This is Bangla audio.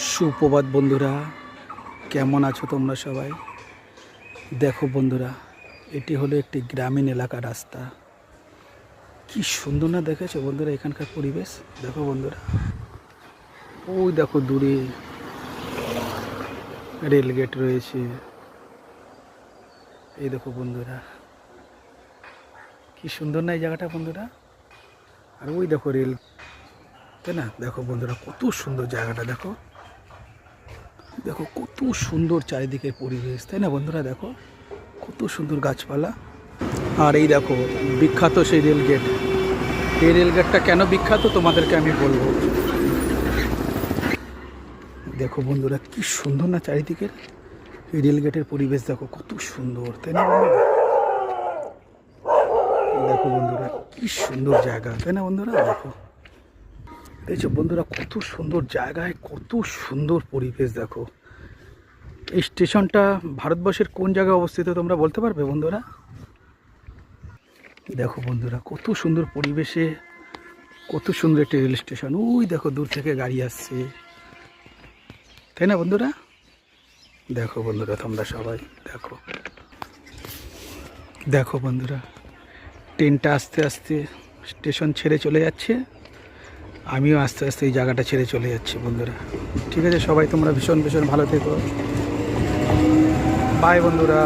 সুপ্রভাত বন্ধুরা, কেমন আছো তোমরা সবাই? দেখো বন্ধুরা, এটি হলো একটি গ্রামীণ এলাকার রাস্তা। কি সুন্দর না দেখেছো বন্ধুরা এখানকার পরিবেশ? দেখো বন্ধুরা, ওই দেখো দূরে রেলগেট রয়েছে। এই দেখো বন্ধুরা, কি সুন্দর না এই জায়গাটা বন্ধুরা। আর ওই দেখো রেল, তাই না? দেখো বন্ধুরা, কত সুন্দর জায়গাটা। দেখো দেখো কত সুন্দর চারিদিকের পরিবেশ, তাই না বন্ধুরা? দেখো কত সুন্দর গাছপালা। আর এই দেখো বিখ্যাত সেই রেলগেট। এই রেলগেটটা কেন বিখ্যাত তোমাদেরকে আমি বলবো। দেখো বন্ধুরা, কি সুন্দর না চারিদিকের এই রেলগেটের পরিবেশ। দেখো কত সুন্দর, তাই না বন্ধুরা? দেখো বন্ধুরা, কি সুন্দর জায়গা, তাই না বন্ধুরা? দেখো দেখছো বন্ধুরা, কত সুন্দর জায়গায় কত সুন্দর পরিবেশ। দেখো এই স্টেশনটা ভারতবর্ষের কোন জায়গায় অবস্থিত তোমরা বলতে পারবে বন্ধুরা? দেখো বন্ধুরা, কত সুন্দর পরিবেশে কত সুন্দর একটি রেল স্টেশন। ওই দেখো দূর থেকে গাড়ি আসছে, তাই না বন্ধুরা? দেখো বন্ধুরা, তোমরা সবাই দেখো দেখো বন্ধুরা, ট্রেনটা আস্তে আস্তে স্টেশন ছেড়ে চলে যাচ্ছে। আমিও আস্তে আস্তে এই জায়গাটা ছেড়ে চলে যাচ্ছি বন্ধুরা। ঠিক আছে, সবাই তোমরা ভীষণ ভীষণ ভালো থেকো। বাই বন্ধুরা।